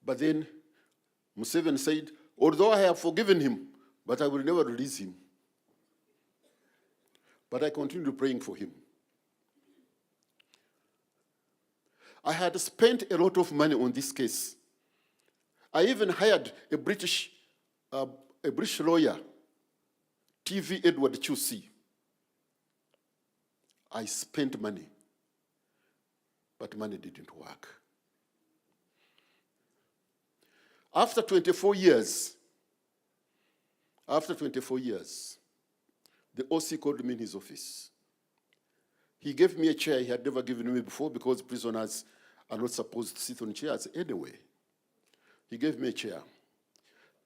But then Museveni said, although I have forgiven him, but I will never release him. But I continued praying for him. I had spent a lot of money on this case. I even hired a British lawyer, TV Edward Chusi. I spent money, but money didn't work. After 24 years, the OC called me in his office. He gave me a chair he had never given me before because prisoners are not supposed to sit on chairs anyway. He gave me a chair.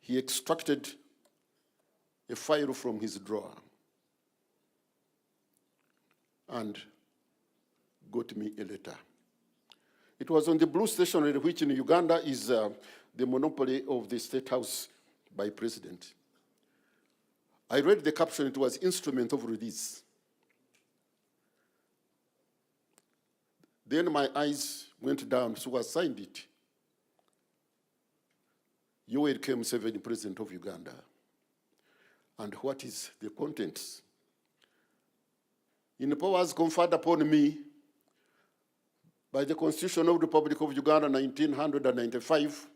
He extracted a file from his drawer and got me a letter. It was on the blue stationery, which in Uganda is the monopoly of the State House by President. I read the caption. It was instrument of release. Then my eyes went down, so I signed it. Yoweri K. Museveni, President of Uganda. And what is the contents? In the powers conferred upon me by the Constitution of the Republic of Uganda, 1995,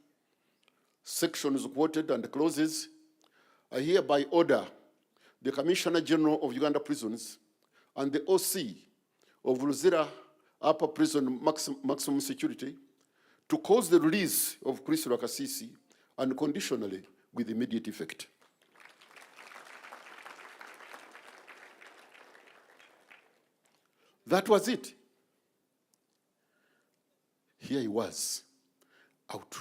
sections quoted and clauses, I hereby order the Commissioner General of Uganda Prisons and the OC of Luzira Upper Prison Maximum Security to cause the release of Chris Lwakasisi unconditionally with immediate effect. That was it. Here he was, out.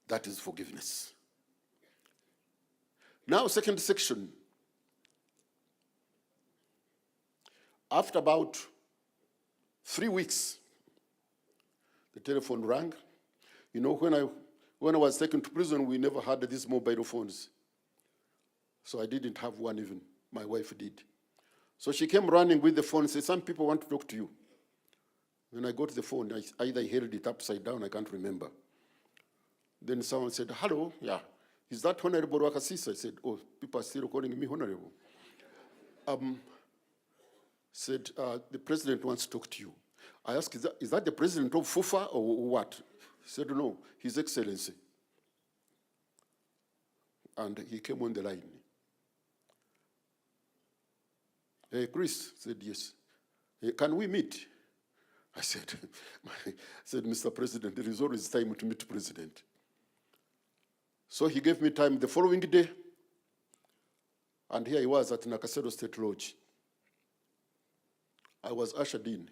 That is forgiveness. Now, second section. After about 3 weeks, the telephone rang. You know, when I was taken to prison, we never had these mobile phones. So I didn't have one even. My wife did. So she came running with the phone and said, some people want to talk to you. When I got the phone, I either held it upside down, I can't remember. Then someone said, hello, yeah. Is that Honorable Lwakasisi? I said, oh, people are still calling me Honorable. Said, the president wants to talk to you. I asked, is that the president of FUFA or what? He said, no, His Excellency. And he came on the line. Hey, Chris, said, yes. Hey, can we meet? I said, Mr. President, there is always time to meet President. So he gave me time the following day, and here I was at Nakasero State Lodge. I was ushered in.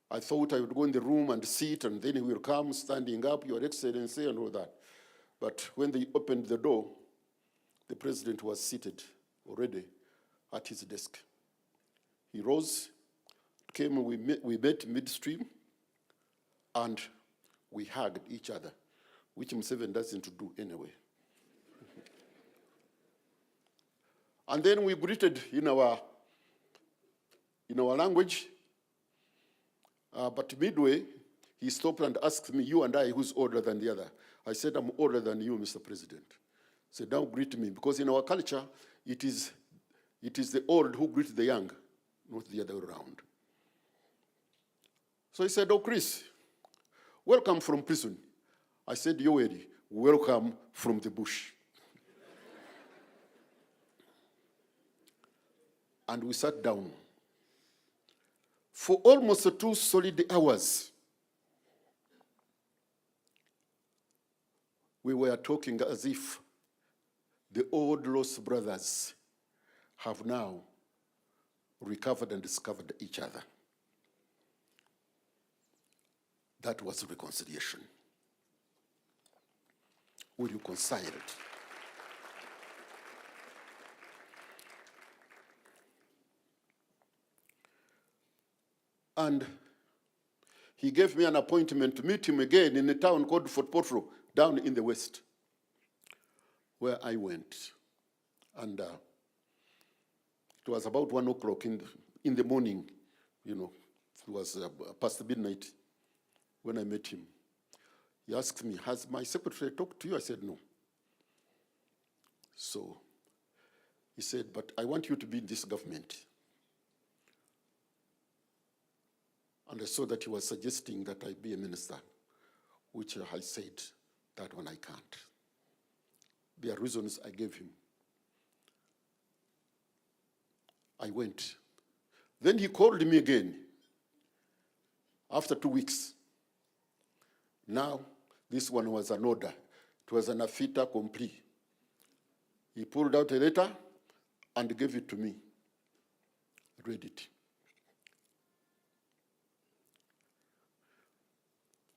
I thought I would go in the room and sit, and then he will come standing up, Your Excellency, and all that. But when they opened the door, the president was seated already at his desk. He rose, came, we met midstream, and we hugged each other, which Museveni doesn't do anyway. And then we greeted in our language, but midway, he stopped and asked me, you and I, who's older than the other? I said, I'm older than you, Mr. President. He said, now greet me, because in our culture, it is the old who greet the young, not the other way around. So he said, oh, Chris, welcome from prison. I said, Yoweri, welcome from the bush. And we sat down. For almost 2 solid hours, we were talking as if the old lost brothers have now recovered and discovered each other. That was reconciliation. We reconciled. And he gave me an appointment to meet him again in a town called Fort Portal, down in the west, where I went. And it was about 1 o'clock in the morning, you know, it was past midnight when I met him. He asked me, has my secretary talked to you? I said, no. So he said, but I want you to be in this government. And I saw that he was suggesting that I be a minister, which I said, that one I can't. There are reasons I gave him. I went. Then he called me again after 2 weeks. Now, this one was an order. It was an fait accompli. He pulled out a letter and gave it to me. I read it.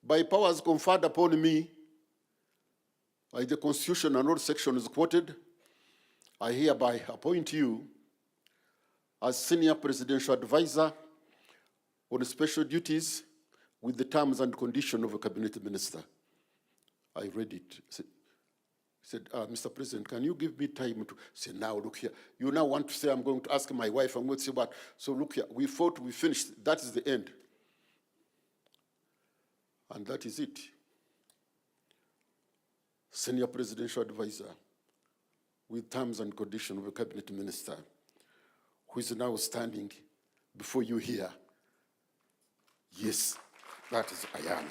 By powers conferred upon me by the Constitution and all sections quoted, I hereby appoint you as Senior Presidential Advisor on special duties with the terms and conditions of a cabinet minister. I read it. I said, Mr. President, can you give me time to say, now look here. You now want to say I'm going to ask my wife, I'm going to say what? So look here, we fought, we finished. That is the end. And that is it. Senior Presidential Advisor with terms and conditions of a cabinet minister who is now standing before you here. Yes, that is I am.